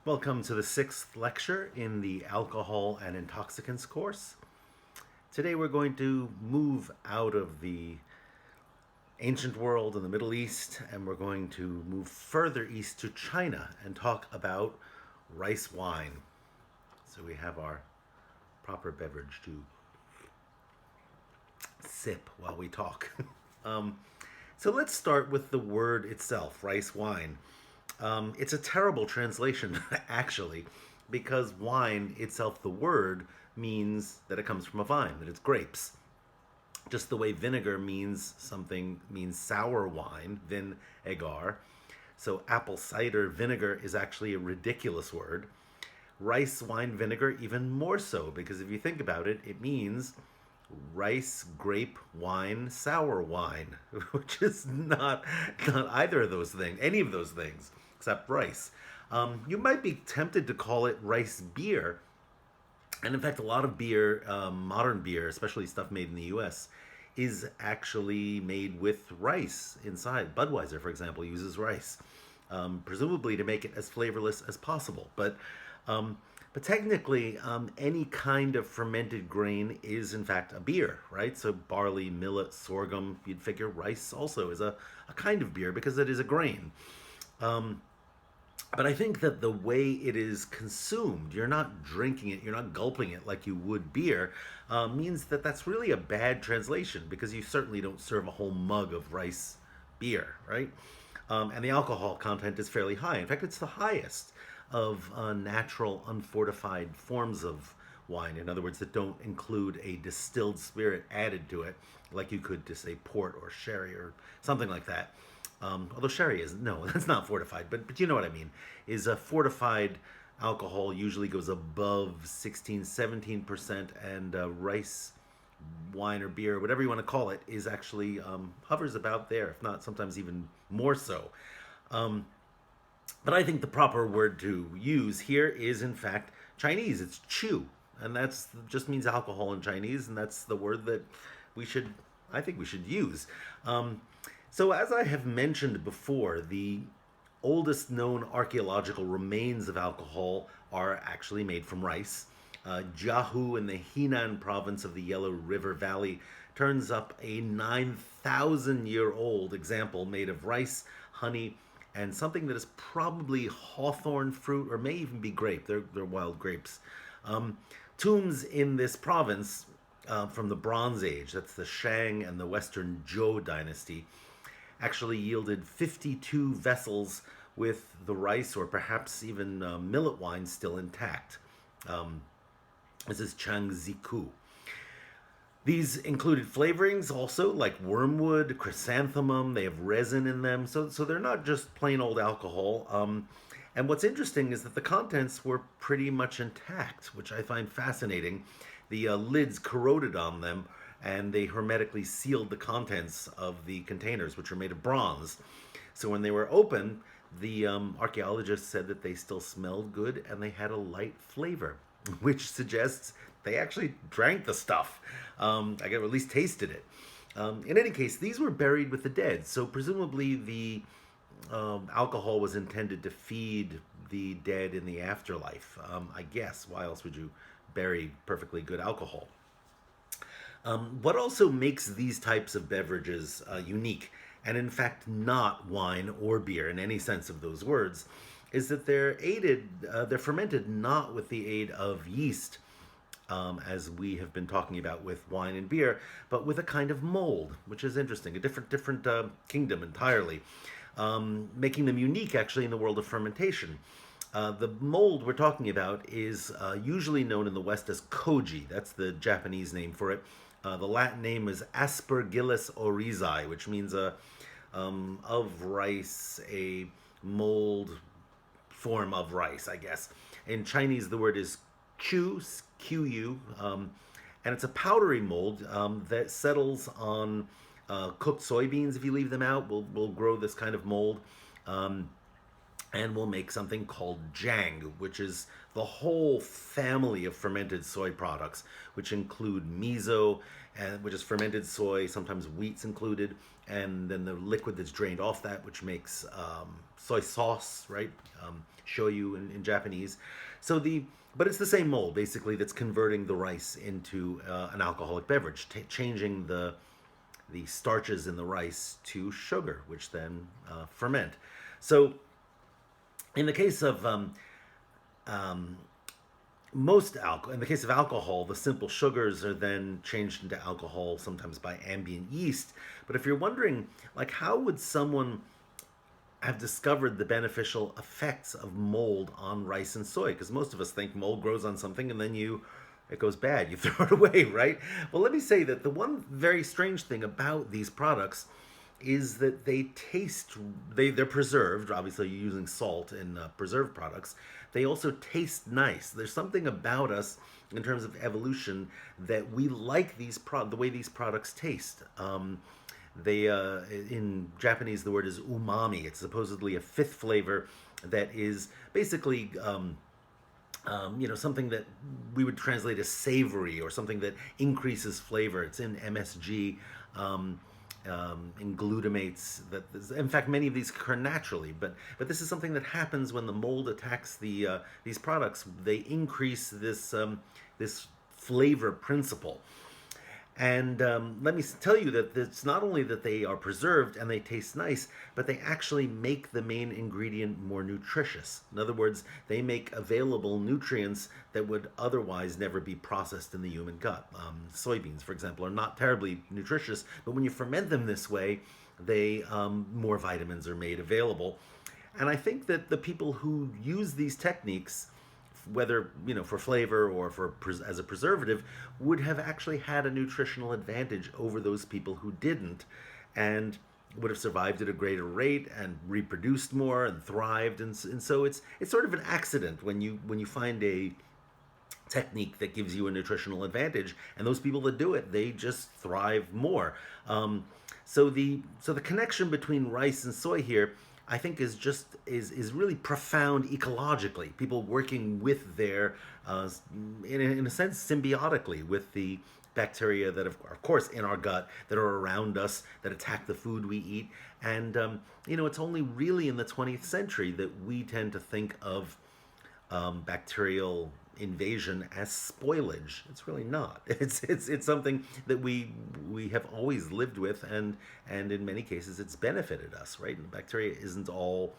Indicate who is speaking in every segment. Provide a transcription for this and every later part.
Speaker 1: Welcome to the sixth lecture in the Alcohol and Intoxicants course. Today we're going to move out of the ancient world in the Middle East and we're going to move further east to China and talk about rice wine. So we have our proper beverage to sip while we talk. So let's start with the word itself, rice wine. It's a terrible translation, actually, because wine itself, the word, means that it comes from a vine, that it's grapes. Just the way vinegar means sour wine, vin agar. So apple cider vinegar is actually a ridiculous word. Rice wine vinegar, even more so, because if you think about it, it means rice, grape, wine, sour wine, which is not either of those things, any of those things, except rice. You might be tempted to call it rice beer, and in fact, a lot of beer, modern beer, especially stuff made in the U.S., is actually made with rice inside. Budweiser, for example, uses rice, presumably to make it as flavorless as possible. But technically, any kind of fermented grain is in fact a beer, right? So barley, millet, sorghum, you'd figure rice also is a kind of beer because it is a grain. But I think that the way it is consumed, you're not drinking it, you're not gulping it like you would beer, means that that's really a bad translation because you certainly don't serve a whole mug of rice beer, right? And the alcohol content is fairly high. In fact, it's the highest of natural unfortified forms of wine. In other words, that don't include a distilled spirit added to it, like you could to say port or sherry or something like that. Although sherry isn't, no, that's not fortified, but you know what I mean, is a fortified alcohol usually goes above 16, 17%, and rice wine or beer, whatever you want to call it, is actually hovers about there, if not sometimes even more so. But I think the proper word to use here is, in fact, Chinese. It's chu, and that's just means alcohol in Chinese, and that's the word that I think we should use. So as I have mentioned before, the oldest known archaeological remains of alcohol are actually made from rice. Jiahu in the Henan province of the Yellow River Valley turns up a 9,000-year-old example made of rice, honey, and something that is probably hawthorn fruit or may even be grape. They're wild grapes. Tombs in this province from the Bronze Age, that's the Shang and the Western Zhou dynasty, actually yielded 52 vessels with the rice or perhaps even millet wine still intact. This is Changziku. These included flavorings also like wormwood, chrysanthemum. They have resin in them, so they're not just plain old alcohol. And what's interesting is that the contents were pretty much intact, which I find fascinating. The lids corroded on them, and they hermetically sealed the contents of the containers, which are made of bronze. So when they were open, the archaeologists said that they still smelled good and they had a light flavor, which suggests they actually drank the stuff. I guess, or at least tasted it. In any case, these were buried with the dead, so presumably the alcohol was intended to feed the dead in the afterlife. I guess. Why else would you bury perfectly good alcohol? What also makes these types of beverages unique, and in fact not wine or beer in any sense of those words, is that they're fermented not with the aid of yeast, as we have been talking about with wine and beer, but with a kind of mold, which is interesting, a different kingdom entirely, making them unique actually in the world of fermentation. The mold we're talking about is usually known in the West as koji. That's the Japanese name for it. The Latin name is Aspergillus oryzae, which means of rice, a mold form of rice, I guess. In Chinese, the word is Q, Q-U, and it's a powdery mold that settles on cooked soybeans. If you leave them out, will grow this kind of mold. And we'll make something called jang, which is the whole family of fermented soy products, which include miso, which is fermented soy, sometimes wheat's included, and then the liquid that's drained off that, which makes soy sauce, right? Shoyu in Japanese. So but it's the same mold basically that's converting the rice into an alcoholic beverage, changing the starches in the rice to sugar, which then ferment. So in the case of most alcohol, in the case of alcohol, the simple sugars are then changed into alcohol, sometimes by ambient yeast. But if you're wondering, like, how would someone have discovered the beneficial effects of mold on rice and soy? Because most of us think mold grows on something and then it goes bad, you throw it away, right? Well, let me say that the one very strange thing about these products is that they're preserved. Obviously, you're using salt in preserved products. They also taste nice. There's something about us in terms of evolution that we like the way these products taste. They in Japanese the word is umami. It's supposedly a fifth flavor that is basically something that we would translate as savory, or something that increases flavor. It's in MSG. In glutamates, in fact many of these occur naturally, but this is something that happens when the mold attacks these products. They increase this flavor principle. And let me tell you that it's not only that they are preserved and they taste nice, but they actually make the main ingredient more nutritious. In other words, they make available nutrients that would otherwise never be processed in the human gut. Soybeans, for example, are not terribly nutritious, but when you ferment them this way, more vitamins are made available. And I think that the people who use these techniques, whether for flavor or as a preservative, would have actually had a nutritional advantage over those people who didn't, and would have survived at a greater rate and reproduced more and thrived. And so it's sort of an accident when you find a technique that gives you a nutritional advantage, and those people that do it, they just thrive more. So the connection between rice and soy here, I think, is really profound ecologically. People working with their, in a sense, symbiotically with the bacteria that, of course, in our gut, that are around us, that attack the food we eat. And it's only really in the 20th century that we tend to think of bacterial invasion as spoilage. It's really not. It's something that we have always lived with, and in many cases it's benefited us, right? And bacteria isn't all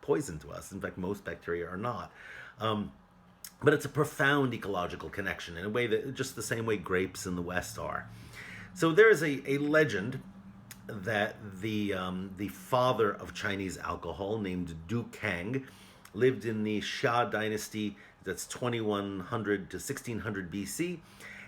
Speaker 1: poison to us. In fact, most bacteria are not. But it's a profound ecological connection in a way that, just the same way grapes in the West are. So there is a legend that the father of Chinese alcohol, named Du Kang, lived in the Xia dynasty, that's 2100 to 1600 BC,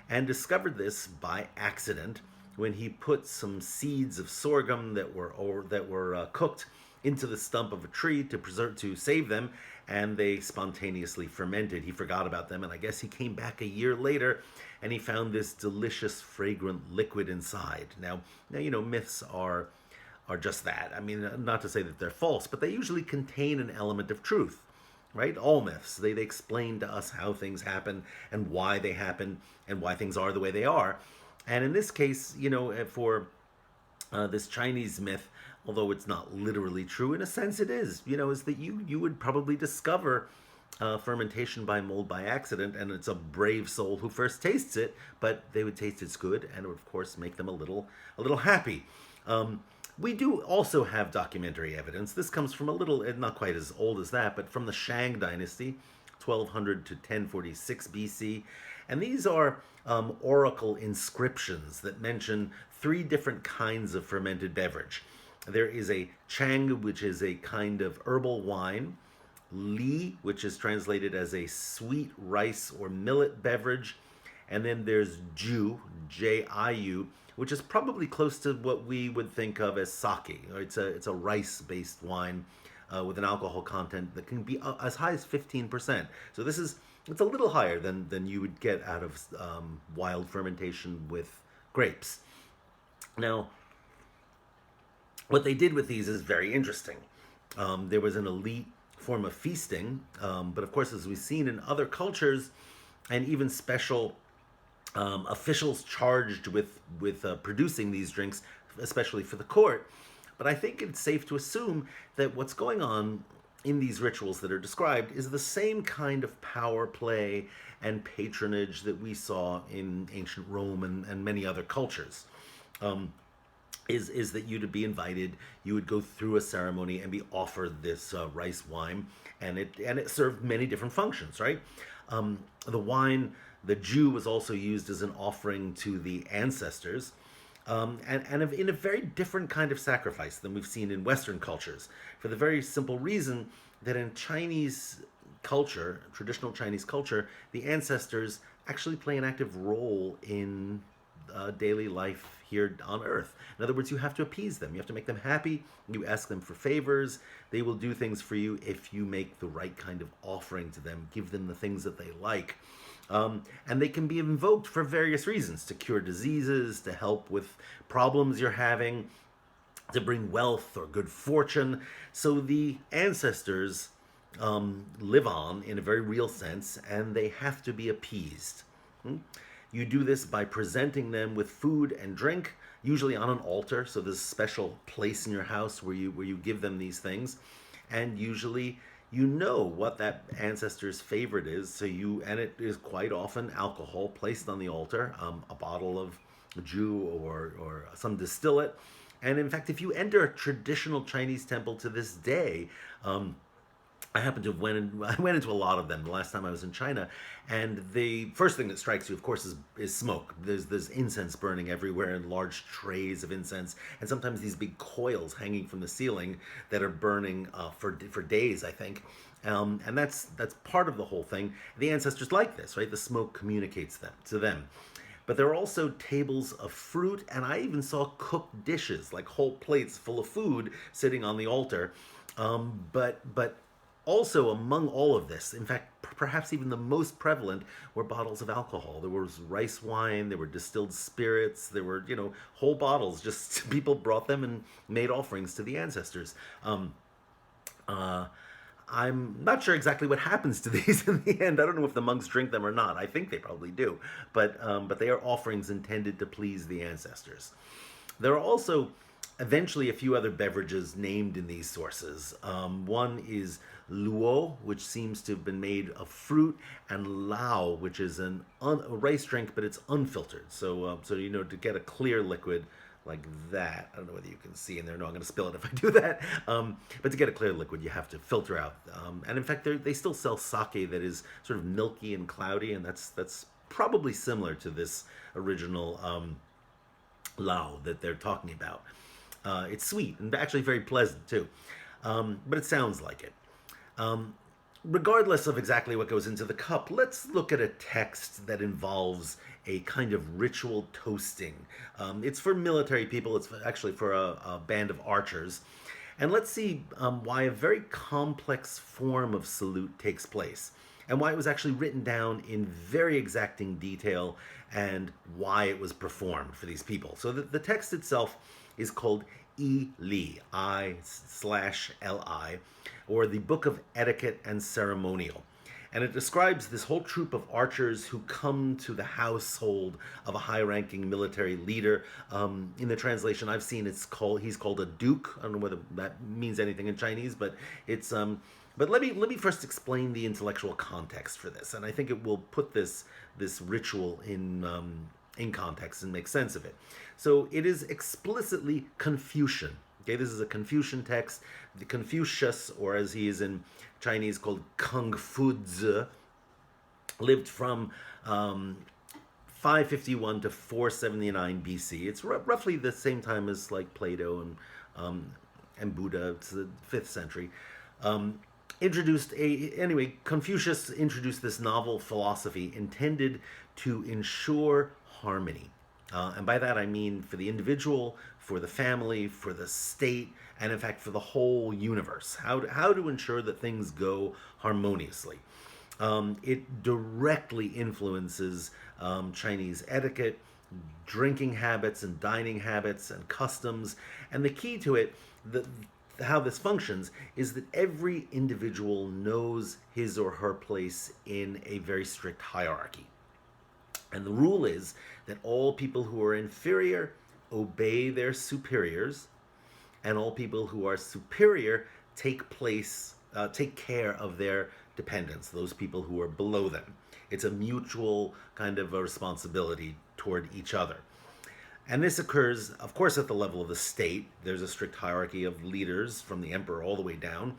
Speaker 1: and discovered this by accident when he put some seeds of sorghum that were cooked into the stump of a tree to save them, and they spontaneously fermented. He forgot about them, and I guess he came back a year later and he found this delicious, fragrant liquid inside. Now myths are just that. I mean, not to say that they're false, but they usually contain an element of truth, right? All myths, they explain to us how things happen and why they happen and why things are the way they are. And in this case, for this Chinese myth, although it's not literally true, in a sense it is, is that you would probably discover fermentation by mold by accident, and it's a brave soul who first tastes it, but they would taste it's good, and it would, of course, make them a little happy. We do also have documentary evidence. This comes from not quite as old as that, but from the Shang dynasty, 1200 to 1046 BC. And these are oracle inscriptions that mention 3 different kinds of fermented beverage. There is a Chang, which is a kind of herbal wine, Li, which is translated as a sweet rice or millet beverage, and then there's Ju, Jiu, which is probably close to what we would think of as sake. It's a rice-based wine with an alcohol content that can be as high as 15%. So it's a little higher than you would get out of wild fermentation with grapes. Now, what they did with these is very interesting. There was an elite form of feasting, but of course, as we've seen in other cultures, and even special officials charged with producing these drinks especially for the court. But I think it's safe to assume that what's going on in these rituals that are described is the same kind of power play and patronage that we saw in ancient Rome and many other cultures. Um, is that you to be invited, you would go through a ceremony and be offered this rice wine, and it served many different functions, right? The wine, the Jew was also used as an offering to the ancestors, and in a very different kind of sacrifice than we've seen in Western cultures, for the very simple reason that in Chinese culture, traditional Chinese culture, the ancestors actually play an active role in daily life here on Earth. In other words, you have to appease them. You have to make them happy. You ask them for favors. They will do things for you if you make the right kind of offering to them, give them the things that they like. And they can be invoked for various reasons: to cure diseases, to help with problems you're having, to bring wealth or good fortune. So the ancestors live on in a very real sense, and they have to be appeased. You do this by presenting them with food and drink, usually on an altar. So there's a special place in your house where you give them these things, and usually you know what that ancestor's favorite is. And it is quite often alcohol placed on the altar, a bottle of Jew or some distillate. And in fact, if you enter a traditional Chinese temple to this day, I happen to have I went into a lot of them the last time I was in China, and the first thing that strikes you, of course, is smoke. There's incense burning everywhere, and large trays of incense, and sometimes these big coils hanging from the ceiling that are burning for days, I think. And that's part of the whole thing. The ancestors like this, right? The smoke communicates to them. But there are also tables of fruit, and I even saw cooked dishes, like whole plates full of food sitting on the altar. But also, among all of this, in fact, perhaps even the most prevalent, were bottles of alcohol. There was rice wine, there were distilled spirits, there were, whole bottles. Just people brought them and made offerings to the ancestors. I'm not sure exactly what happens to these in the end. I don't know if the monks drink them or not. I think they probably do. But they are offerings intended to please the ancestors. There are also eventually a few other beverages named in these sources. One is luo, which seems to have been made of fruit, and lao, which is a rice drink, but it's unfiltered. So to get a clear liquid like that, I don't know whether you can see in there. No, I'm going to spill it if I do that. But to get a clear liquid, you have to filter out. And in fact, they still sell sake that is sort of milky and cloudy, and that's probably similar to this original lao that they're talking about. It's sweet and actually very pleasant too, but it sounds like it. Regardless of exactly what goes into the cup, let's look at a text that involves a kind of ritual toasting. It's for military people. It's actually for a band of archers. And let's see why a very complex form of salute takes place, and why it was actually written down in very exacting detail, and why it was performed for these people. So the text itself is called I/Li, I/Li, or the Book of Etiquette and Ceremonial. And it describes this whole troop of archers who come to the household of a high-ranking military leader. In the translation I've seen, he's called a duke. I don't know whether that means anything in Chinese, but it's but let me first explain the intellectual context for this, and I think it will put this ritual in context and make sense of it. So it is explicitly Confucian. Okay, this is a Confucian text. The Confucius, or as he is in Chinese called Kung Fu Zi, lived from 551 to 479 BC. It's roughly the same time as like Plato and Buddha. It's the 5th century. Confucius introduced this novel philosophy intended to ensure harmony. And by that I mean for the individual, for the family, for the state, and in fact for the whole universe. How to ensure that things go harmoniously. It directly influences Chinese etiquette, drinking habits and dining habits and customs. And the key to it, how this functions, is that every individual knows his or her place in a very strict hierarchy. And the rule is that all people who are inferior obey their superiors, and all people who are superior take care of their dependents, those people who are below them. It's a mutual kind of a responsibility toward each other. And this occurs, of course, at the level of the state. There's a strict hierarchy of leaders from the emperor all the way down.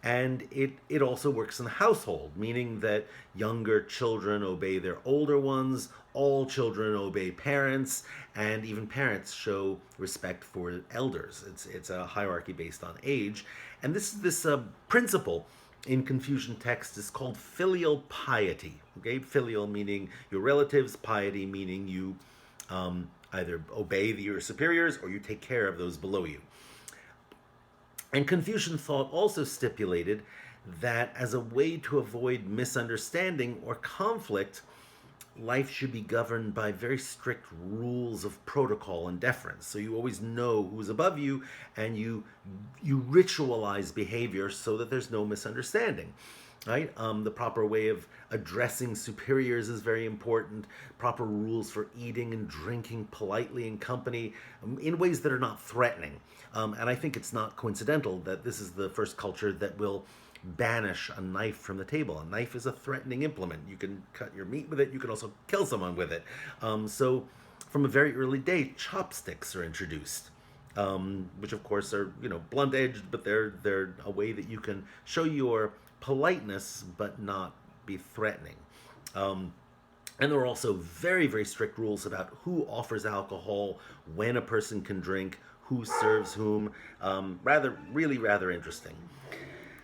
Speaker 1: And it also works in the household, meaning that younger children obey their older ones, all children obey parents, and even parents show respect for elders. It's a hierarchy based on age. And this principle in Confucian text is called filial piety. Okay, filial meaning your relatives, piety meaning you either obey your superiors or you take care of those below you. And Confucian thought also stipulated that as a way to avoid misunderstanding or conflict, life should be governed by very strict rules of protocol and deference. So you always know who's above you, and you ritualize behavior so that there's no misunderstanding. Right? The proper way of addressing superiors is very important. Proper rules for eating and drinking politely in company in ways that are not threatening. And I think it's not coincidental that this is the first culture that will banish a knife from the table. A knife is a threatening implement. You can cut your meat with it. You can also kill someone with it. So from a very early day, chopsticks are introduced. Which of course are blunt edged, but they're a way that you can show your politeness but not be threatening. And there are also very, very strict rules about who offers alcohol, when a person can drink, who serves whom. Rather interesting.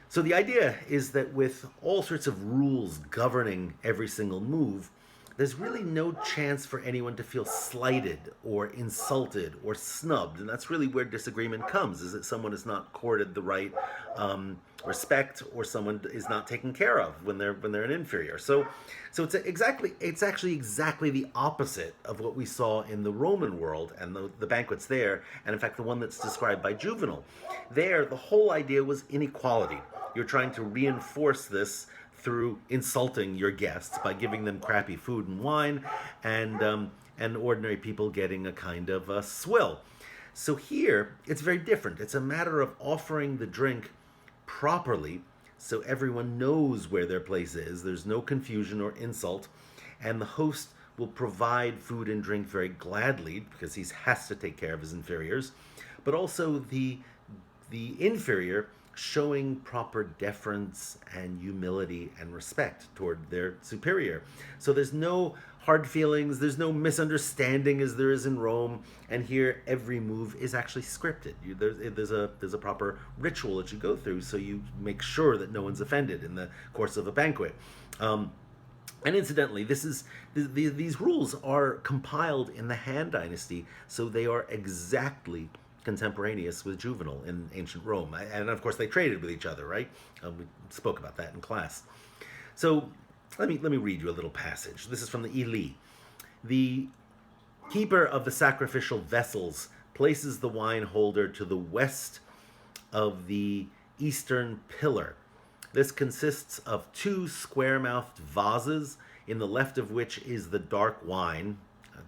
Speaker 1: So the idea is that with all sorts of rules governing every single move, there's really no chance for anyone to feel slighted or insulted or snubbed. And that's really where disagreement comes, is that someone is not accorded the right respect, or someone is not taken care of when they're an inferior. So it's actually exactly the opposite of what we saw in the Roman world and the banquets there, and in fact the one that's described by Juvenal. There, the whole idea was inequality. You're trying to reinforce this through insulting your guests by giving them crappy food and wine, and ordinary people getting a kind of a swill. So here, it's very different. It's a matter of offering the drink properly so everyone knows where their place is. There's no confusion or insult, and the host will provide food and drink very gladly because he has to take care of his inferiors, but also the inferior showing proper deference and humility and respect toward their superior. So there's no hard feelings, there's no misunderstanding as there is in Rome, and here every move is actually scripted. There's a proper ritual that you go through, so you make sure that no one's offended in the course of a banquet. And incidentally, these rules are compiled in the Han Dynasty, so they are exactly contemporaneous with Juvenal in ancient Rome. And of course they traded with each other, right? We spoke about that in class. So let me read you a little passage. This is from the Ili. The keeper of the sacrificial vessels places the wine holder to the west of the eastern pillar. This consists of 2 square-mouthed vases, in the left of which is the dark wine.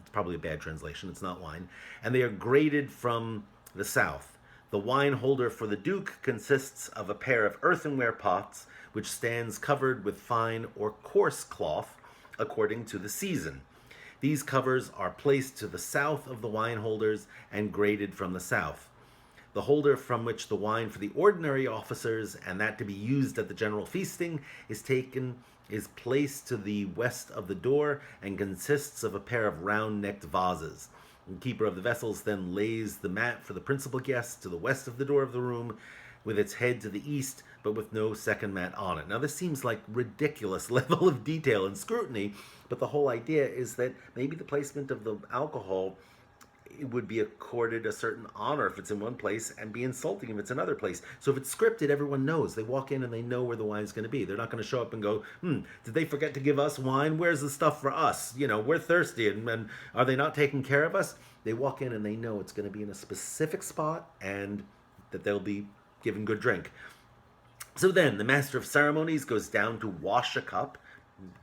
Speaker 1: It's probably a bad translation, it's not wine. And they are graded from the south. The wine holder for the duke consists of a pair of earthenware pots, which stands covered with fine or coarse cloth, according to the season. These covers are placed to the south of the wine holders and graded from the south. The holder from which the wine for the ordinary officers and that to be used at the general feasting is placed to the west of the door and consists of a pair of round-necked vases. The keeper of the vessels then lays the mat for the principal guests to the west of the door of the room, with its head to the east, but with no second mat on it. Now, this seems like ridiculous level of detail and scrutiny, but the whole idea is that maybe the placement of the alcohol, it would be accorded a certain honor if it's in one place and be insulting if it's another place. So if it's scripted, everyone knows. They walk in and they know where the wine's going to be. They're not going to show up and go, did they forget to give us wine? Where's the stuff for us? We're thirsty, and are they not taking care of us? They walk in and they know it's going to be in a specific spot and that they'll be given good drink. So then the master of ceremonies goes down to wash a cup,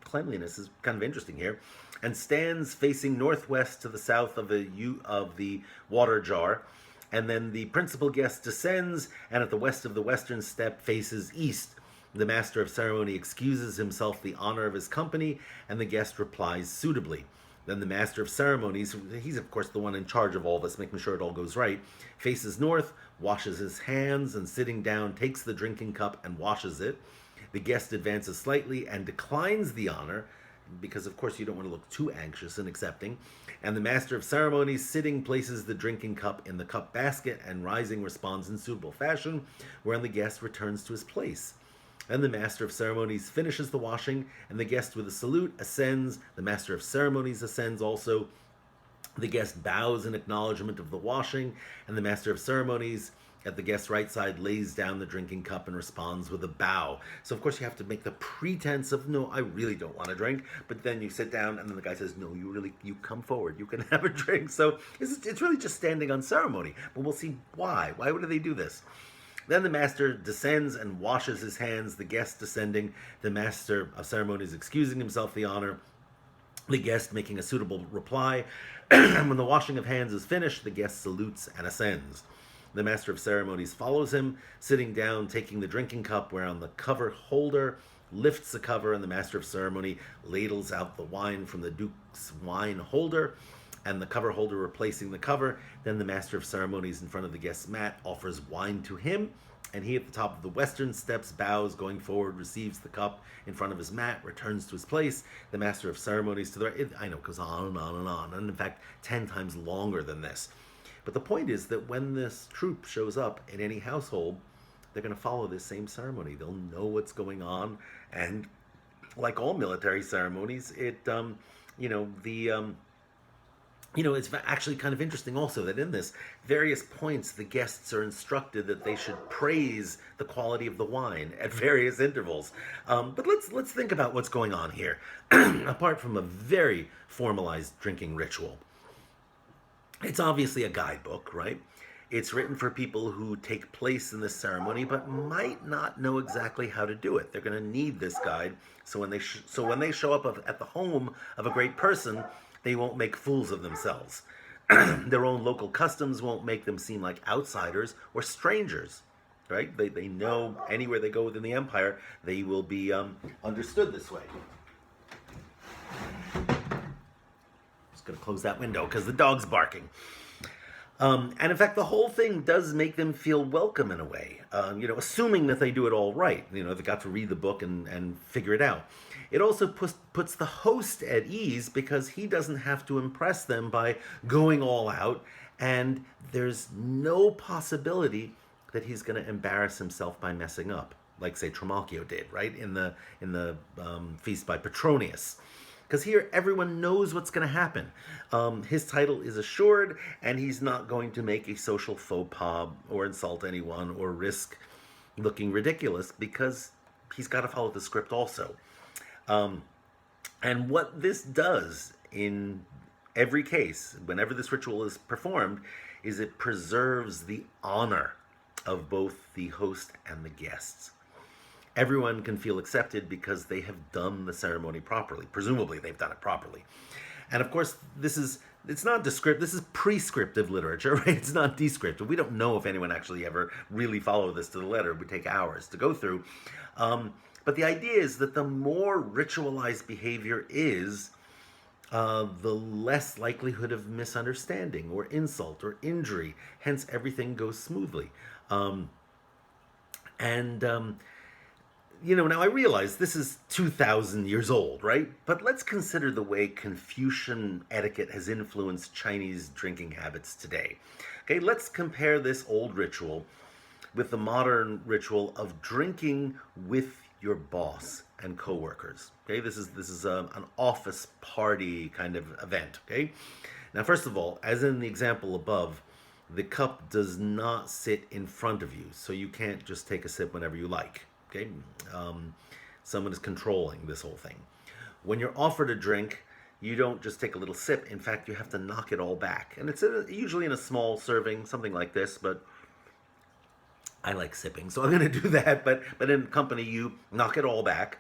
Speaker 1: cleanliness is kind of interesting here, and stands facing northwest to the south of the water jar. And then the principal guest descends, and at the west of the western step faces east. The master of ceremony excuses himself the honor of his company, and the guest replies suitably. Then the master of ceremonies, he's of course the one in charge of all this, making sure it all goes right, faces north, washes his hands, and sitting down takes the drinking cup and washes it. The guest advances slightly and declines the honor, because of course you don't want to look too anxious in accepting. And the master of ceremonies, sitting, places the drinking cup in the cup basket, and rising responds in suitable fashion, wherein the guest returns to his place. Then the master of ceremonies finishes the washing, and the guest with a salute ascends. The master of ceremonies ascends also. The guest bows in acknowledgement of the washing, and the master of ceremonies at the guest's right side lays down the drinking cup and responds with a bow. So of course you have to make the pretense of, no, I really don't want to drink, but then you sit down and then the guy says, no, you come forward, you can have a drink. So it's really just standing on ceremony, but we'll see why. Why would they do this? Then the master descends and washes his hands, the guest descending, the master of ceremonies excusing himself the honor, the guest making a suitable reply. And when the washing of hands is finished, the guest salutes and ascends. The master of ceremonies follows him, sitting down, taking the drinking cup, whereon the cover holder lifts the cover, and the master of ceremony ladles out the wine from the duke's wine holder, and the cover holder replacing the cover. Then the master of ceremonies in front of the guest's mat offers wine to him, and he at the top of the western steps bows, going forward, receives the cup in front of his mat, returns to his place. The master of ceremonies to the right. I know, it goes on and on and on, and in fact 10 times longer than this. But the point is that when this troop shows up in any household, they're going to follow this same ceremony. They'll know what's going on, and like all military ceremonies, it's actually kind of interesting also that in this various points the guests are instructed that they should praise the quality of the wine at various intervals. But let's think about what's going on here, apart from a very formalized drinking ritual. It's obviously a guidebook, right? It's written for people who take place in this ceremony but might not know exactly how to do it. They're going to need this guide, so when they show up at the home of a great person, they won't make fools of themselves. Their own local customs won't make them seem like outsiders or strangers, right? They know anywhere they go within the empire, they will be understood this way. Going to close that window because the dog's barking. And in fact, the whole thing does make them feel welcome in a way, assuming that they do it all right. They got to read the book and figure it out. It also puts the host at ease because he doesn't have to impress them by going all out, and there's no possibility that he's going to embarrass himself by messing up, like say Trimalchio did, right, in the feast by Petronius. Because here, everyone knows what's going to happen. His title is assured, and he's not going to make a social faux pas or insult anyone or risk looking ridiculous because he's got to follow the script also. And what this does in every case, whenever this ritual is performed, is it preserves the honor of both the host and the guests. Everyone can feel accepted because they have done the ceremony properly. Presumably, they've done it properly. And of course, it's not descriptive, this is prescriptive literature, right? It's not descriptive. We don't know if anyone actually ever really followed this to the letter. It would take hours to go through. But the idea is that the more ritualized behavior is, the less likelihood of misunderstanding or insult or injury. Hence, everything goes smoothly. Now I realize this is 2,000 years old, right? But let's consider the way Confucian etiquette has influenced Chinese drinking habits today. Okay, let's compare this old ritual with the modern ritual of drinking with your boss and coworkers. Okay, this is an office party kind of event. Okay, now first of all, as in the example above, the cup does not sit in front of you, so you can't just take a sip whenever you like. Okay, someone is controlling this whole thing. When you're offered a drink, you don't just take a little sip. In fact, you have to knock it all back, and it's usually in a small serving, something like this. But I like sipping, so I'm going to do that. But in company, you knock it all back,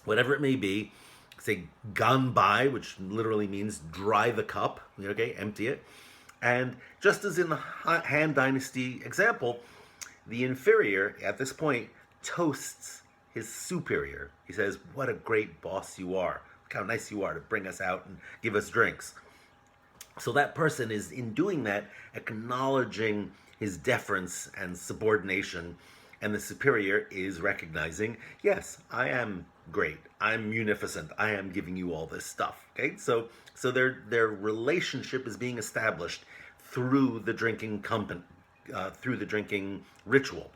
Speaker 1: whatever it may be, say gone by, which literally means dry the cup, okay, empty it. And just as in the Han Dynasty example, the inferior at this point toasts his superior. He says, "What a great boss you are. Look how nice you are to bring us out and give us drinks." So that person is, in doing that, acknowledging his deference and subordination, and the superior is recognizing, yes, I am great, I'm munificent, I am giving you all this stuff. Okay, so their relationship is being established through the drinking company, through the drinking ritual,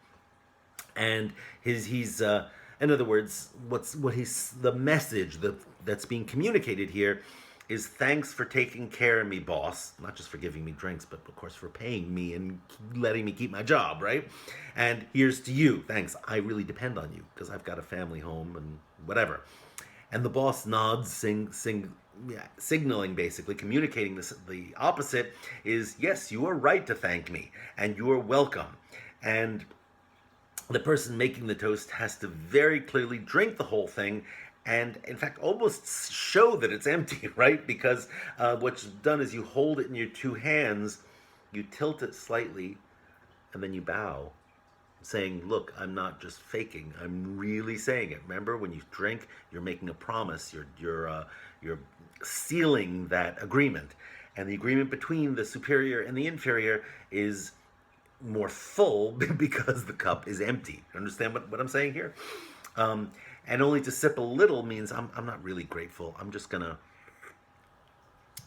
Speaker 1: and he's in other words, the message that's being communicated here is, thanks for taking care of me, boss. Not just for giving me drinks, but of course for paying me and letting me keep my job, right? And here's to you. Thanks. I really depend on you because I've got a family home and whatever. And the boss nods, signaling, basically communicating this. The opposite is, yes, you are right to thank me, and you are welcome. And the person making the toast has to very clearly drink the whole thing, and in fact almost show that it's empty, right? Because what's done is you hold it in your two hands, you tilt it slightly, and then you bow, saying, look, I'm not just faking, I'm really saying it. Remember, when you drink, you're making a promise, you're sealing that agreement. And the agreement between the superior and the inferior is more full because the cup is empty. Understand what I'm saying here? And only to sip a little means I'm not really grateful. I'm just gonna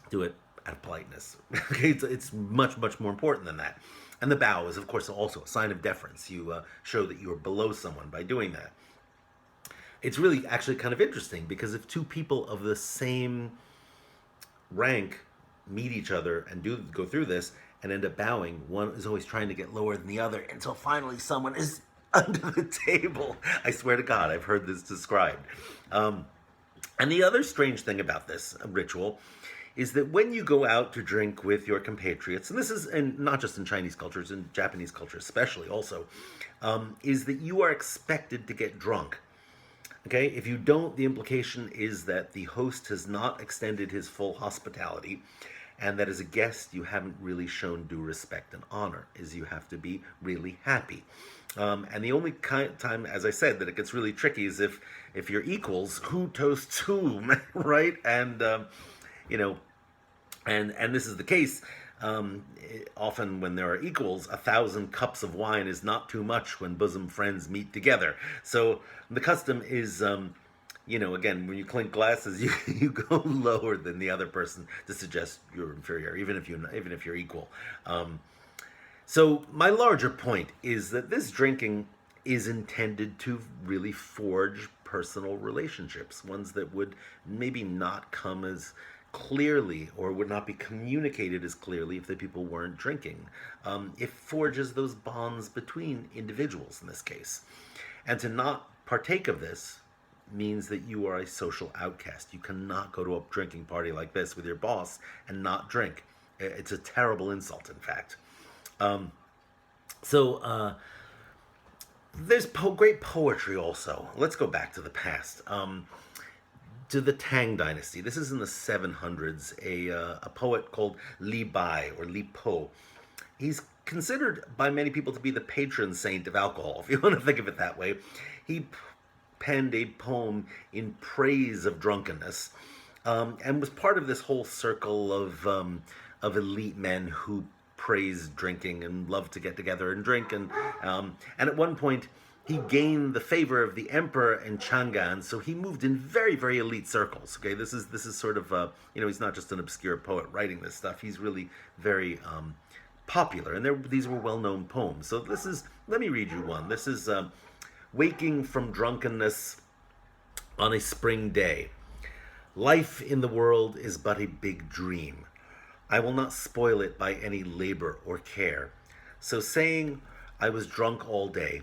Speaker 1: do it out of politeness. Okay, it's much more important than that. And the bow is, of course, also a sign of deference. You show that you are below someone by doing that. It's really actually kind of interesting, because if two people of the same rank meet each other and go through this and end up bowing, one is always trying to get lower than the other until finally someone is under the table. I swear to God, I've heard this described. And the other strange thing about this ritual is that when you go out to drink with your compatriots, and this is not just in Chinese cultures, in Japanese culture especially also, is that you are expected to get drunk. Okay, if you don't, the implication is that the host has not extended his full hospitality, and that as a guest you haven't really shown due respect and honor, is you have to be really happy. And the only time, as I said, that it gets really tricky is if you're equals, who toasts whom, right? And you know, and this is the case. Often when there are equals, 1,000 cups of wine is not too much when bosom friends meet together. So the custom is, again, when you clink glasses, you go lower than the other person to suggest you're inferior, even if you're equal. So my larger point is that this drinking is intended to really forge personal relationships, ones that would maybe not come as clearly or would not be communicated as clearly if the people weren't drinking. It forges those bonds between individuals in this case. And to not partake of this means that you are a social outcast. You cannot go to a drinking party like this with your boss and not drink. It's a terrible insult, in fact. There's great poetry also. Let's go back to the past. To the Tang Dynasty. This is in the 700s. A poet called Li Bai, or Li Po. He's considered by many people to be the patron saint of alcohol, if you want to think of it that way. He penned a poem in praise of drunkenness, and was part of this whole circle of elite men who praised drinking and loved to get together and drink. And at one point, he gained the favor of the emperor in Chang'an, so he moved in very, very elite circles. Okay, this is sort of he's not just an obscure poet writing this stuff. He's really very popular, and these were well-known poems. So let me read you one. This is Waking from Drunkenness on a Spring Day. Life in the world is but a big dream. I will not spoil it by any labor or care. So saying, I was drunk all day,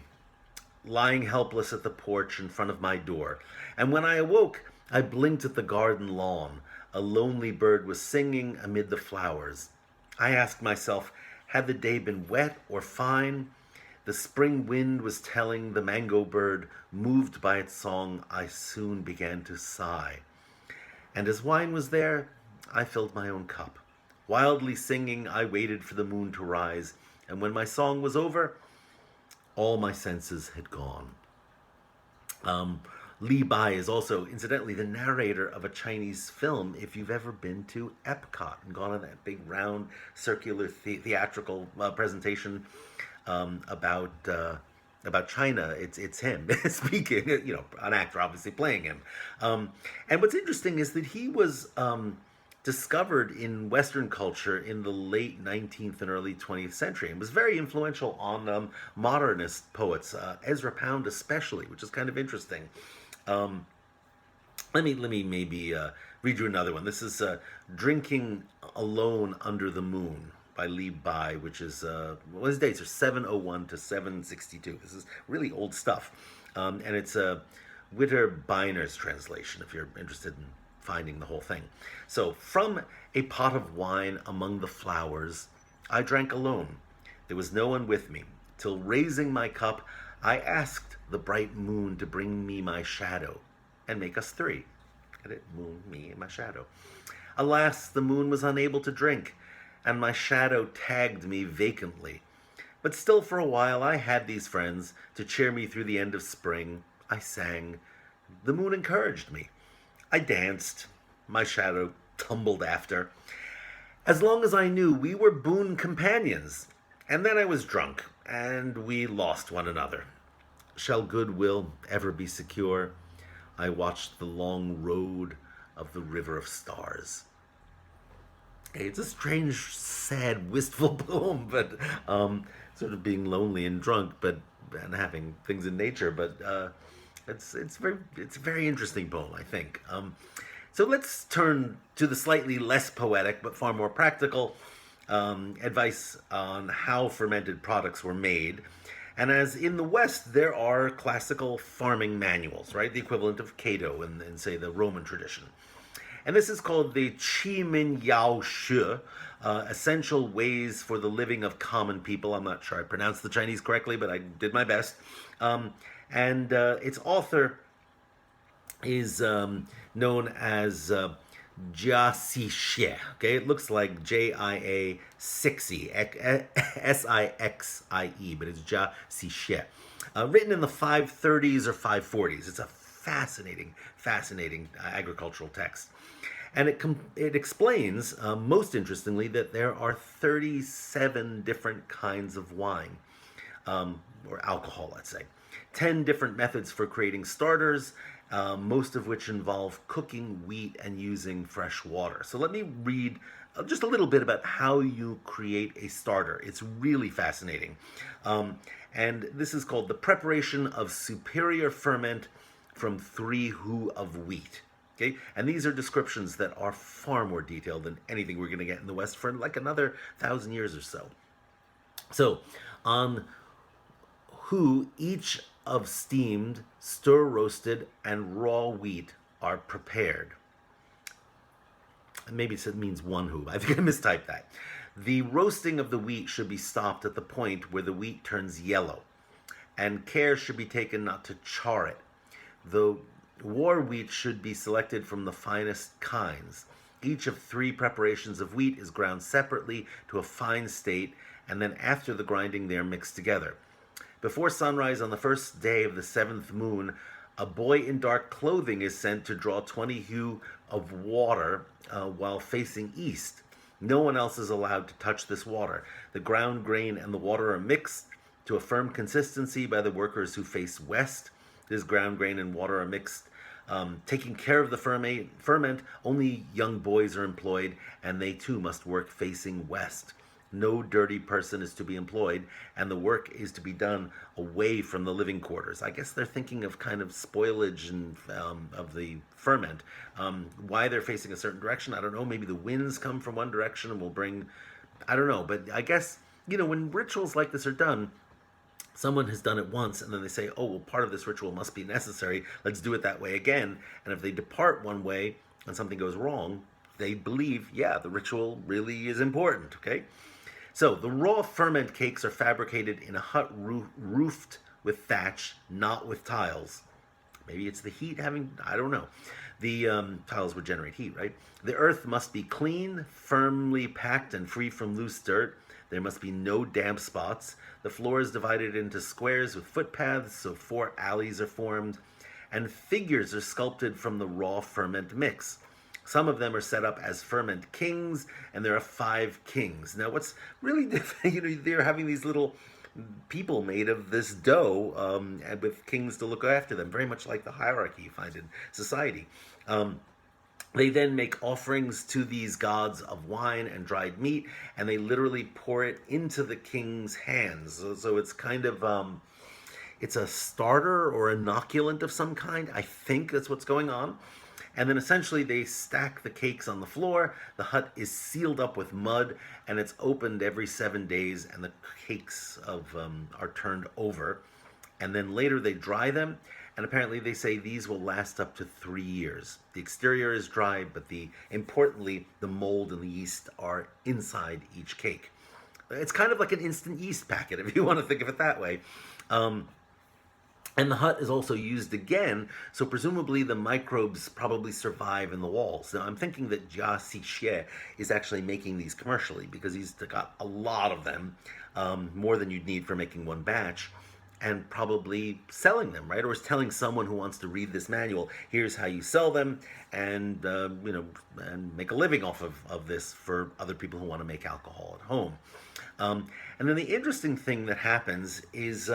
Speaker 1: lying helpless at the porch in front of my door. And when I awoke, I blinked at the garden lawn. A lonely bird was singing amid the flowers. I asked myself, had the day been wet or fine? The spring wind was telling the mango bird, moved by its song, I soon began to sigh. And as wine was there, I filled my own cup. Wildly singing, I waited for the moon to rise, and when my song was over, all my senses had gone. Um, Li Bai is also, incidentally, the narrator of a Chinese film. If you've ever been to Epcot and gone on that big round circular theatrical presentation about China, it's him speaking. You know, an actor obviously playing him. And what's interesting is that he was discovered in Western culture in the late 19th and early 20th century, and was very influential on modernist poets, Ezra Pound especially, which is kind of interesting. Um, let me maybe read you another one. This is "Drinking Alone Under the Moon" by Li Bai, which is well, his dates are 701 to 762. This is really old stuff, and it's a Witter Beiner's translation. If you're interested in finding the whole thing. So, from a pot of wine among the flowers, I drank alone. There was no one with me, till raising my cup, I asked the bright moon to bring me my shadow and make us three. Get it? Moon, me, and my shadow. Alas, the moon was unable to drink, and my shadow tagged me vacantly. But still for a while I had these friends to cheer me through the end of spring. I sang. The moon encouraged me. I danced. My shadow tumbled after. As long as I knew, we were boon companions. And then I was drunk, and we lost one another. Shall goodwill ever be secure? I watched the long road of the river of stars. Hey, it's a strange, sad, wistful poem, but sort of being lonely and drunk, but and having things in nature. But it's a very interesting poem, I think. So let's turn to the slightly less poetic but far more practical advice on how fermented products were made. And as in the West, there are classical farming manuals, right? The equivalent of Cato in say, the Roman tradition. And this is called the Qi Min Yao Shi, Essential Ways for the Living of Common People. I'm not sure I pronounced the Chinese correctly, but I did my best. And its author is known as Jia Xie. Okay, it looks like Jia Sixie, Sixie, but it's Jia Xie. Written in the 530s or 540s. It's a fascinating agricultural text. And it explains, most interestingly, that there are 37 different kinds of wine, or alcohol, let's say. 10 different methods for creating starters, most of which involve cooking wheat and using fresh water. So let me read just a little bit about how you create a starter. It's really fascinating. And this is called the preparation of superior ferment from 3 hu of wheat. Okay? And these are descriptions that are far more detailed than anything we're going to get in the West for like another 1,000 years or so. So, on hu, each of steamed, stir roasted, and raw wheat are prepared. Maybe it means 1 hu. I think I mistyped that. The roasting of the wheat should be stopped at the point where the wheat turns yellow, and care should be taken not to char it. The war wheat should be selected from the finest kinds. Each of 3 preparations of wheat is ground separately to a fine state, and then after the grinding they are mixed together. Before sunrise on the first day of the 7th moon, a boy in dark clothing is sent to draw 20 hu of water while facing east. No one else is allowed to touch this water. The ground grain and the water are mixed to a firm consistency by the workers who face west. This ground grain and water are mixed. Taking care of the ferment, only young boys are employed, and they too must work facing west. No dirty person is to be employed, and the work is to be done away from the living quarters. I guess they're thinking of kind of spoilage and of the ferment. Why they're facing a certain direction, I don't know. Maybe the winds come from one direction and will bring, I don't know. But I guess, when rituals like this are done, someone has done it once, and then they say, oh, well, part of this ritual must be necessary. Let's do it that way again. And if they depart one way and something goes wrong, they believe, yeah, the ritual really is important, okay? So the raw ferment cakes are fabricated in a hut roofed with thatch, not with tiles. Maybe it's the heat having, I don't know. The tiles would generate heat, right? The earth must be clean, firmly packed, and free from loose dirt. There must be no damp spots. The floor is divided into squares with footpaths, so 4 alleys are formed, and figures are sculpted from the raw ferment mix. Some of them are set up as ferment kings, and there are 5 kings. Now, what's really different, they're having these little people made of this dough, and with kings to look after them, very much like the hierarchy you find in society. They then make offerings to these gods of wine and dried meat, and they literally pour it into the king's hands. So it's kind of it's a starter or inoculant of some kind. I think that's what's going on. And then essentially they stack the cakes on the floor. The hut is sealed up with mud, and it's opened every 7 days, and the cakes are turned over. And then later they dry them, and apparently they say these will last up to 3 years. The exterior is dry, but importantly, the mold and the yeast are inside each cake. It's kind of like an instant yeast packet, if you want to think of it that way. And the hut is also used again, so presumably the microbes probably survive in the walls. Now, I'm thinking that Xiao Sheng is actually making these commercially, because he's got a lot of them, more than you'd need for making one batch, and probably selling them, right? Or is telling someone who wants to read this manual, here's how you sell them, and and make a living off of this for other people who want to make alcohol at home. And then the interesting thing that happens is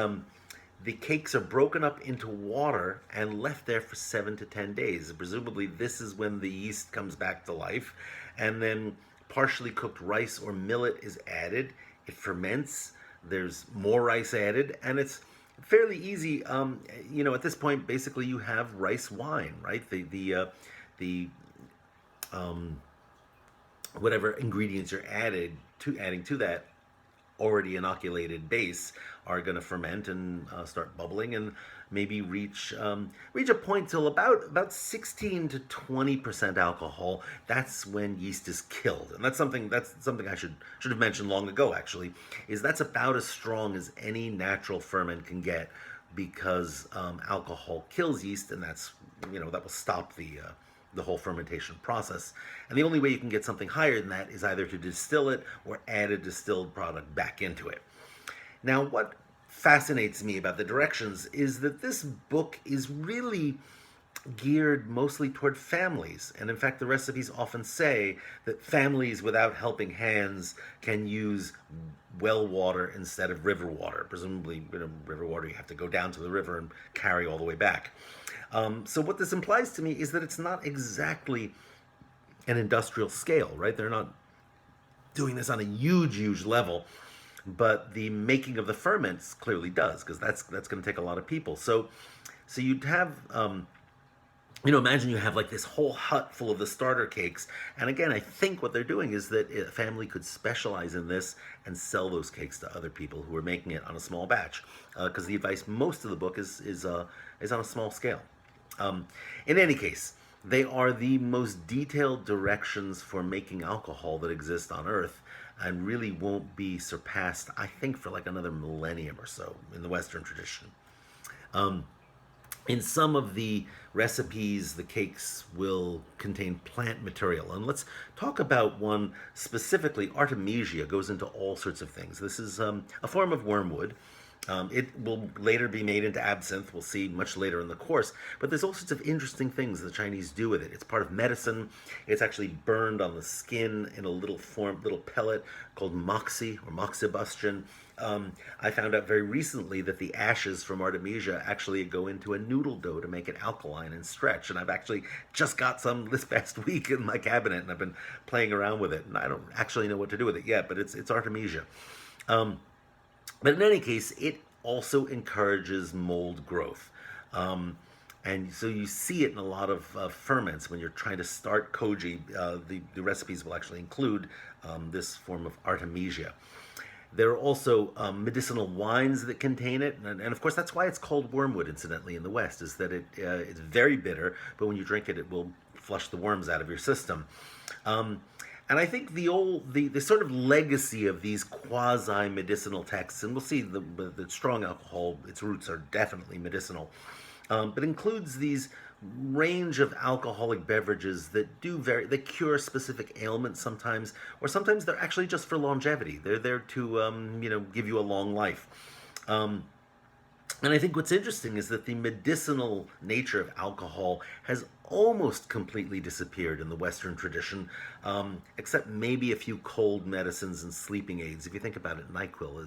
Speaker 1: the cakes are broken up into water and left there for 7 to 10 days. Presumably, this is when the yeast comes back to life. And then partially cooked rice or millet is added. It ferments. There's more rice added. And it's fairly easy. At this point, basically, you have rice wine, right? The whatever ingredients you're adding to that already inoculated base are going to ferment and start bubbling, and maybe reach a point till about 16 to 20% alcohol. That's when yeast is killed, and that's something I should have mentioned long ago. Actually, is that's about as strong as any natural ferment can get, because alcohol kills yeast, and that will stop the whole fermentation process. And the only way you can get something higher than that is either to distill it or add a distilled product back into it. Now, what fascinates me about the directions is that this book is really geared mostly toward families. And in fact, the recipes often say that families without helping hands can use well water instead of river water. Presumably, river water, you have to go down to the river and carry all the way back. So what this implies to me is that it's not exactly an industrial scale, right? They're not doing this on a huge level, but the making of the ferments clearly does, because that's going to take a lot of people. So you'd have, imagine you have like this whole hut full of the starter cakes. And again, I think what they're doing is that a family could specialize in this and sell those cakes to other people who are making it on a small batch, because the advice most of the book is on a small scale. In any case, they are the most detailed directions for making alcohol that exist on Earth, and really won't be surpassed, I think, for like another millennium or so in the Western tradition. In some of the recipes, the cakes will contain plant material. And let's talk about one specifically. Artemisia goes into all sorts of things. This is a form of wormwood. It will later be made into absinthe. We'll see much later in the course. But there's all sorts of interesting things the Chinese do with it. It's part of medicine. It's actually burned on the skin in a little pellet called moxie or moxibustion. I found out very recently that the ashes from Artemisia actually go into a noodle dough to make it alkaline and stretch. And I've actually just got some this past week in my cabinet, and I've been playing around with it. And I don't actually know what to do with it yet, but it's Artemisia. But in any case, it also encourages mold growth. And so you see it in a lot of ferments. When you're trying to start koji, the recipes will actually include this form of Artemisia. There are also medicinal wines that contain it. And of course, that's why it's called wormwood, incidentally, in the West, is that it's very bitter, but when you drink it, it will flush the worms out of your system. And I think the sort of legacy of these quasi medicinal texts, and we'll see the strong alcohol, its roots are definitely medicinal, but includes these range of alcoholic beverages that they cure specific ailments sometimes, or sometimes they're actually just for longevity. They're there to give you a long life. Um, and I think what's interesting is that the medicinal nature of alcohol has almost completely disappeared in the Western tradition, except maybe a few cold medicines and sleeping aids. If you think about it, NyQuil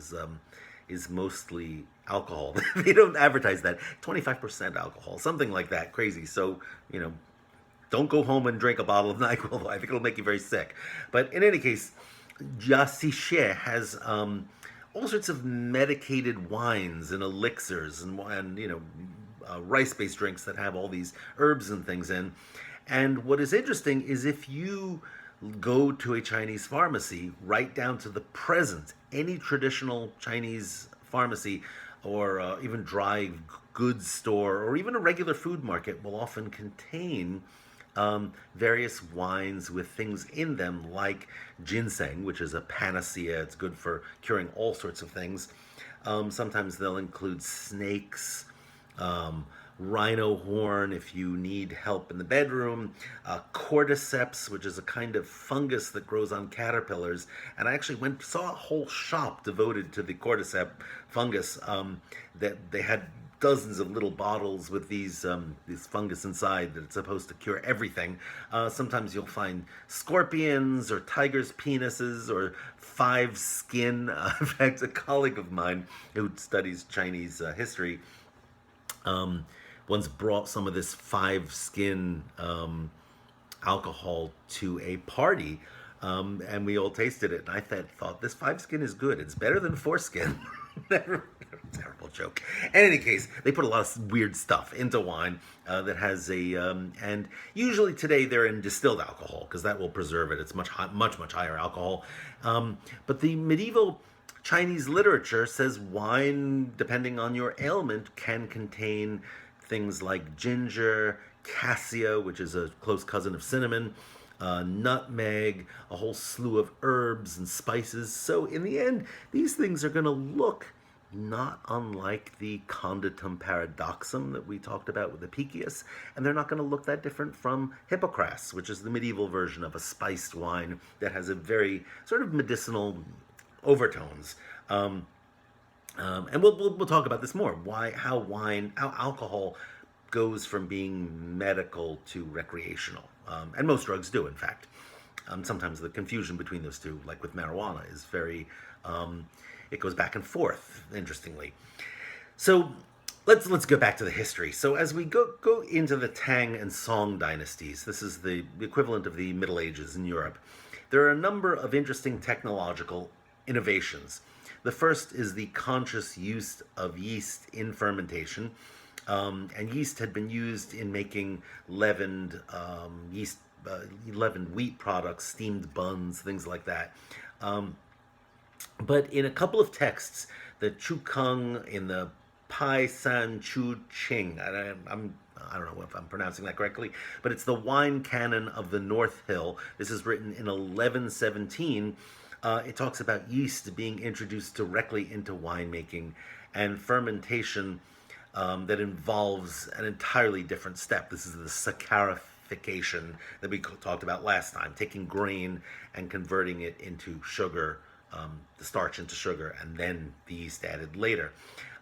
Speaker 1: is mostly alcohol. They don't advertise that. 25% alcohol, something like that, crazy. So, don't go home and drink a bottle of NyQuil. I think it'll make you very sick. But in any case, Jiaxixie has all sorts of medicated wines and elixirs and rice-based drinks that have all these herbs and things in. And what is interesting is if you go to a Chinese pharmacy, right down to the present, any traditional Chinese pharmacy or even dry goods store or even a regular food market will often contain various wines with things in them like ginseng, which is a panacea. It's good for curing all sorts of things. Sometimes they'll include snakes, rhino horn if you need help in the bedroom, cordyceps, which is a kind of fungus that grows on caterpillars. And I actually saw a whole shop devoted to the cordyceps fungus that they had dozens of little bottles with these fungus inside that's supposed to cure everything. Sometimes you'll find scorpions or tigers' penises or five skin. In fact, a colleague of mine who studies Chinese history once brought some of this five skin alcohol to a party, and we all tasted it. And I thought this five skin is good. It's better than foreskin. Terrible joke. In any case, they put a lot of weird stuff into wine that has and usually today they're in distilled alcohol because that will preserve it. It's much higher alcohol. But the medieval Chinese literature says wine, depending on your ailment, can contain things like ginger, cassia, which is a close cousin of cinnamon, nutmeg, a whole slew of herbs and spices. So in the end, these things are going to look not unlike the conditum paradoxum that we talked about with Apicius, and they're not going to look that different from Hippocras, which is the medieval version of a spiced wine that has a very sort of medicinal overtones. And we'll talk about this more. How alcohol goes from being medical to recreational, and most drugs do, in fact. Sometimes the confusion between those two, like with marijuana, is very. It goes back and forth, interestingly. So let's go back to the history. So as we go into the Tang and Song dynasties, this is the equivalent of the Middle Ages in Europe. There are a number of interesting technological innovations. The first is the conscious use of yeast in fermentation. And yeast had been used in making leavened wheat products, steamed buns, things like that. But in a couple of texts, the Chu Kung in the Pai San Chu Ching, I don't know if I'm pronouncing that correctly, but it's the wine canon of the North Hill. This is written in 1117. It talks about yeast being introduced directly into winemaking and fermentation that involves an entirely different step. This is the saccharification that we talked about last time, taking grain and converting it into sugar, the starch into sugar, and then the yeast added later.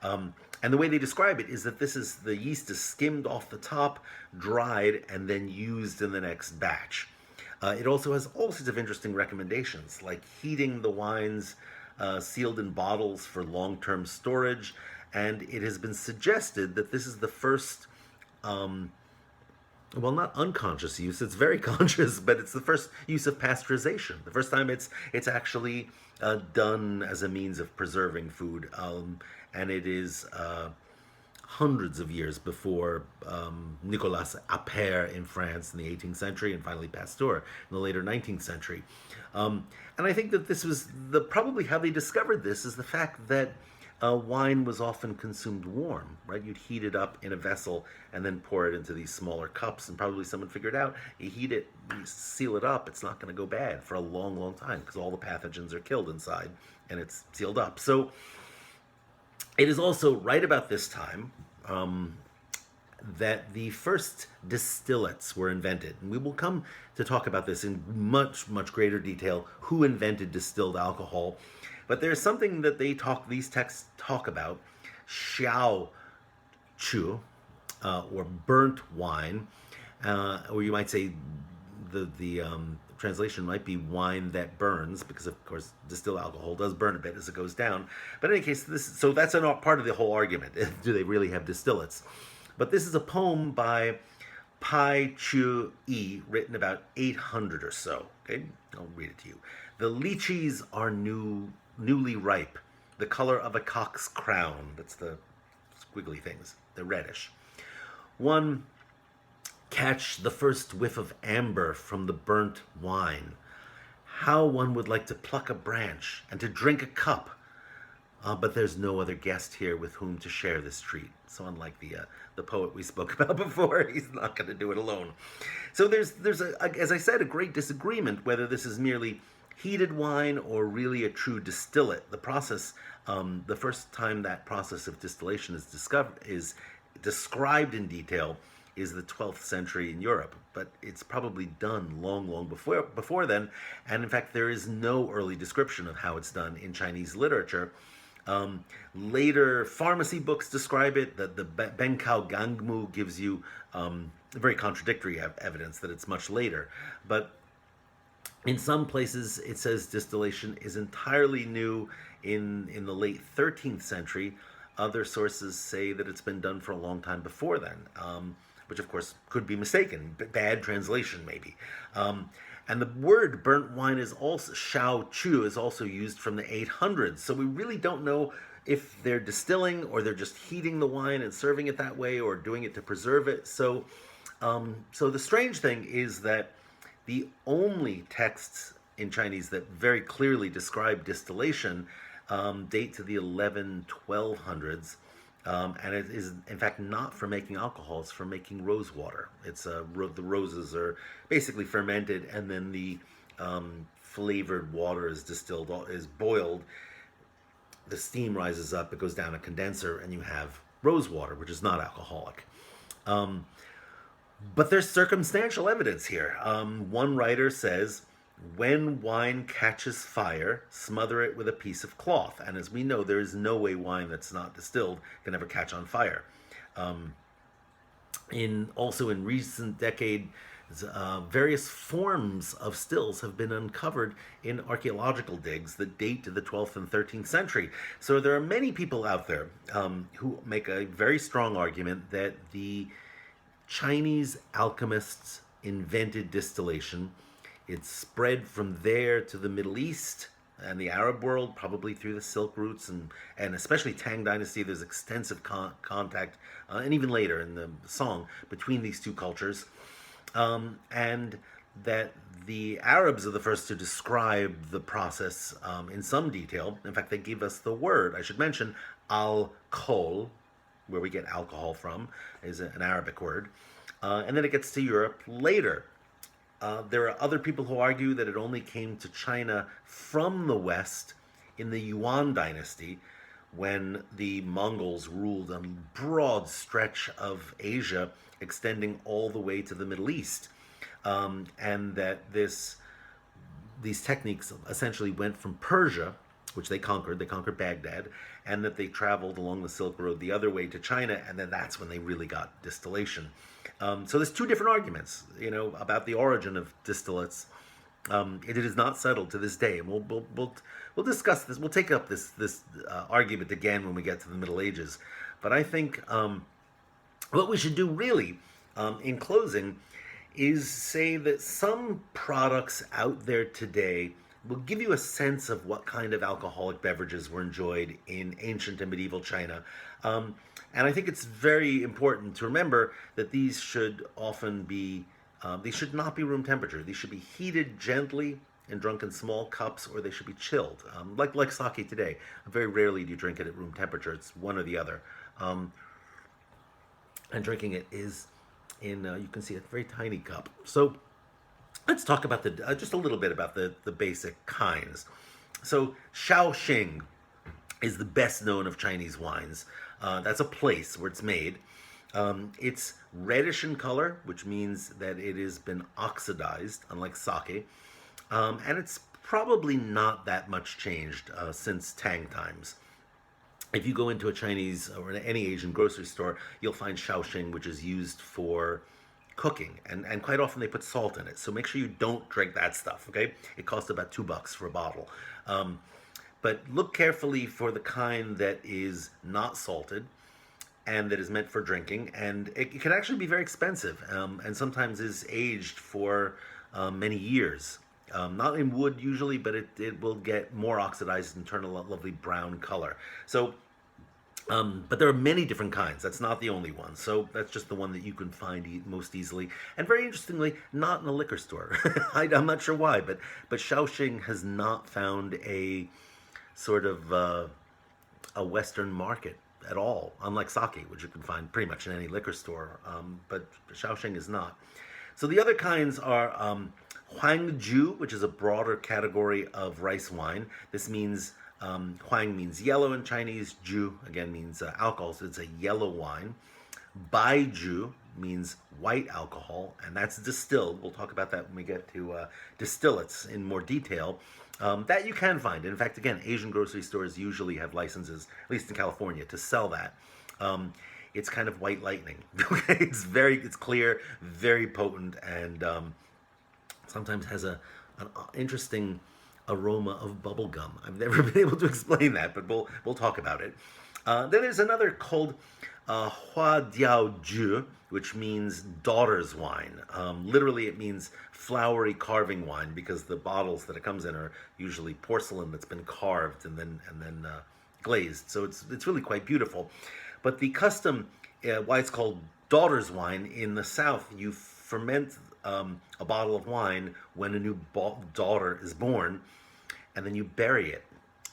Speaker 1: And the way they describe it is that the yeast is skimmed off the top, dried, and then used in the next batch. It also has all sorts of interesting recommendations, like heating the wines sealed in bottles for long-term storage. And it has been suggested that this is the first, well, not unconscious use, it's very conscious, but it's the first use of pasteurization. The first time it's actually done as a means of preserving food. And it is hundreds of years before Nicolas Appert in France in the 18th century, and finally Pasteur in the later 19th century. And I think that this was probably how they discovered this is the fact that wine was often consumed warm, right? You'd heat it up in a vessel and then pour it into these smaller cups. And probably someone figured out you heat it, you seal it up, it's not going to go bad for a long, long time because all the pathogens are killed inside and it's sealed up. So it is also right about this time that the first distillates were invented. And we will come to talk about this in much, much greater detail, who invented distilled alcohol. But there's something that these texts talk about, Xiao Chu, or burnt wine, or you might say the translation might be wine that burns, because of course distilled alcohol does burn a bit as it goes down. But in any case, so that's not part of the whole argument. Do they really have distillates? But this is a poem by Pai Chu Yi, written about 800 or so. Okay, I'll read it to you. The lychees are newly ripe, the color of a cock's crown. That's the squiggly things. They're reddish. One catch the first whiff of amber from the burnt wine. How one would like to pluck a branch and to drink a cup. But there's no other guest here with whom to share this treat. So unlike the poet we spoke about before, he's not going to do it alone. So there's as I said, a great disagreement whether this is merely heated wine or really a true distillate. The process, the first time that process of distillation is described in detail is the 12th century in Europe, but it's probably done long, long before then. And in fact, there is no early description of how it's done in Chinese literature. Later pharmacy books describe it. The Benkao Gangmu gives you very contradictory evidence that it's much later. But in some places, it says distillation is entirely new in the late 13th century. Other sources say that it's been done for a long time before then, which of course could be mistaken. Bad translation, maybe. And the word burnt wine is also, Xiao Chu, is also used from the 800s. So we really don't know if they're distilling or they're just heating the wine and serving it that way or doing it to preserve it. So the strange thing is that the only texts in Chinese that very clearly describe distillation date to the 1200s. And it is, in fact, not for making alcohol. It's for making rose water. It's the roses are basically fermented, and then the flavored water is distilled, is boiled. The steam rises up, it goes down a condenser, and you have rose water, which is not alcoholic. But there's circumstantial evidence here. One writer says, when wine catches fire, smother it with a piece of cloth. And as we know, there is no way wine that's not distilled can ever catch on fire. Also in recent decades, various forms of stills have been uncovered in archaeological digs that date to the 12th and 13th century. So there are many people out there who make a very strong argument that the Chinese alchemists invented distillation. It spread from there to the Middle East and the Arab world, probably through the Silk routes, and especially Tang Dynasty. There's extensive contact, and even later in the Song, between these two cultures. And that the Arabs are the first to describe the process in some detail. In fact, they give us the word, I should mention, al-kol, where we get alcohol from, is an Arabic word. And then it gets to Europe later. There are other people who argue that it only came to China from the West in the Yuan dynasty, when the Mongols ruled a broad stretch of Asia, extending all the way to the Middle East. And that these techniques essentially went from Persia, which they conquered Baghdad, and that they traveled along the Silk Road the other way to China, and then that's when they really got distillation. So there's two different arguments, about the origin of distillates. It is not settled to this day, and we'll discuss this. We'll take up this argument again when we get to the Middle Ages. But I think what we should do really, in closing, is say that some products out there today will give you a sense of what kind of alcoholic beverages were enjoyed in ancient and medieval China. And I think it's very important to remember that these should often be, these should not be room temperature. These should be heated gently and drunk in small cups, or they should be chilled, like sake today. Very rarely do you drink it at room temperature. It's one or the other. Um, and drinking it is in, you can see a very tiny cup. So let's talk about the just a little bit about the basic kinds. So Xiao Sheng is the best known of Chinese wines. That's a place where it's made. It's reddish in color, which means that it has been oxidized, unlike sake. And it's probably not that much changed since Tang times. If you go into a Chinese or any Asian grocery store, you'll find Shaoxing, which is used for cooking, and quite often they put salt in it. So make sure you don't drink that stuff. Okay, it costs about $2 for a bottle. But look carefully for the kind that is not salted and that is meant for drinking, and it can actually be very expensive, and sometimes is aged for many years. Not in wood usually, but it will get more oxidized and turn a lovely brown color. So, but there are many different kinds. That's not the only one. So that's just the one that you can find most easily. And very interestingly, not in a liquor store. I'm not sure why, but Shaoxing has not found a sort of a Western market at all, unlike sake, which you can find pretty much in any liquor store. But Shaoxing is not. So the other kinds are Huangju, which is a broader category of rice wine. This means Huang means yellow in Chinese. Ju again means alcohol, so it's a yellow wine. Baiju means white alcohol, and that's distilled. We'll talk about that when we get to distillates in more detail. That you can find. In fact, again, Asian grocery stores usually have licenses, at least in California, to sell that. It's kind of white lightning. Okay, it's clear, very potent, and sometimes has an interesting aroma of bubble gum. I've never been able to explain that, but we'll talk about it. Then there's another called Hua Diao Ju, which means daughter's wine. Literally, it means flowery carving wine because the bottles that it comes in are usually porcelain that's been carved and then glazed. So it's really quite beautiful. But the custom, why it's called daughter's wine, in the South, you ferment a bottle of wine when a new daughter is born, and then you bury it,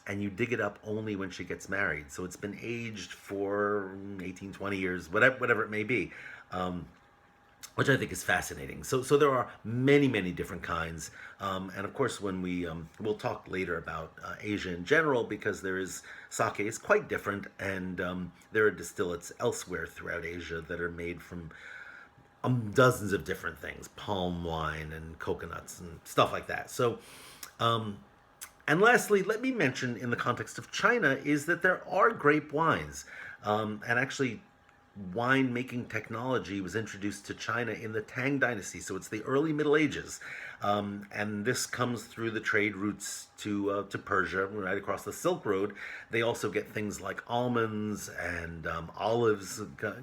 Speaker 1: and you dig it up only when she gets married. So it's been aged for 18, 20 years, whatever it may be, which I think is fascinating. So there are many, many different kinds. And of course, when we'll talk later about Asia in general, because sake is quite different, and there are distillates elsewhere throughout Asia that are made from dozens of different things, palm wine and coconuts and stuff like that. So, and lastly, let me mention in the context of China is that there are grape wines. And actually, wine making technology was introduced to China in the Tang Dynasty, so it's the early Middle Ages. And this comes through the trade routes to Persia, right across the Silk Road. They also get things like almonds and olives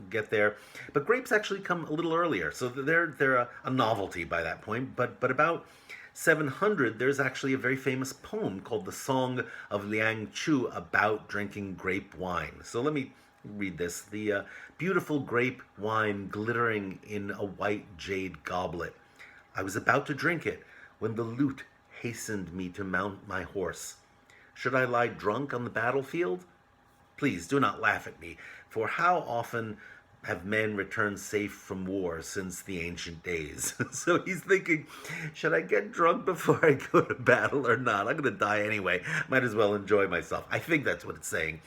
Speaker 1: get there. But grapes actually come a little earlier, so they're a novelty by that point. But about 700, there's actually a very famous poem called The Song of Liang Chu about drinking grape wine. So let me read this. The beautiful grape wine glittering in a white jade goblet. I was about to drink it when the lute hastened me to mount my horse. Should I lie drunk on the battlefield? Please do not laugh at me, for how often have men returned safe from war since the ancient days? So he's thinking, should I get drunk before I go to battle or not? I'm going to die anyway. Might as well enjoy myself. I think that's what it's saying.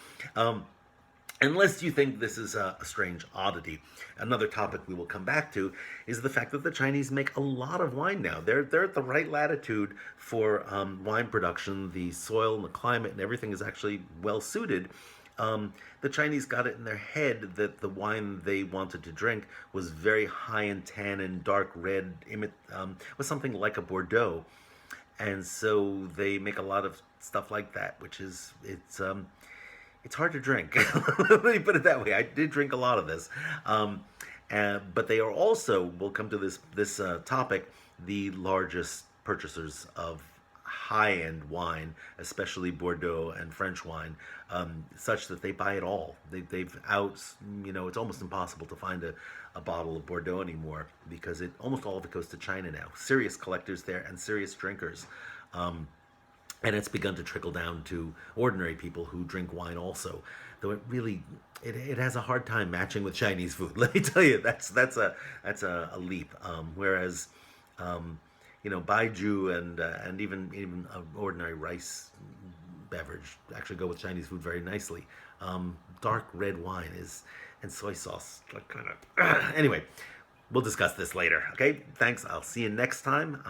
Speaker 1: Unless you think this is a strange oddity. Another topic we will come back to is the fact that the Chinese make a lot of wine now. They're at the right latitude for wine production. The soil and the climate and everything is actually well suited. The Chinese got it in their head that the wine they wanted to drink was very high in tannin, dark red, was something like a Bordeaux. And so they make a lot of stuff like that, which is, it's hard to drink. Let me put it that way. I did drink a lot of this. But they are also, we'll come to this topic, the largest purchasers of high-end wine, especially Bordeaux and French wine, such that they buy it all. They've it's almost impossible to find a bottle of Bordeaux anymore because almost all of it goes to China now. Serious collectors there and serious drinkers. And it's begun to trickle down to ordinary people who drink wine also. Though it really, it has a hard time matching with Chinese food. Let me tell you, that's a leap. Whereas, baijiu and even ordinary rice beverage actually go with Chinese food very nicely. Dark red wine is and soy sauce like kind of anyway. We'll discuss this later. Okay, thanks. I'll see you next time.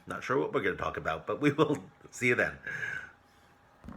Speaker 1: Not sure what we're going to talk about, but we will see you then.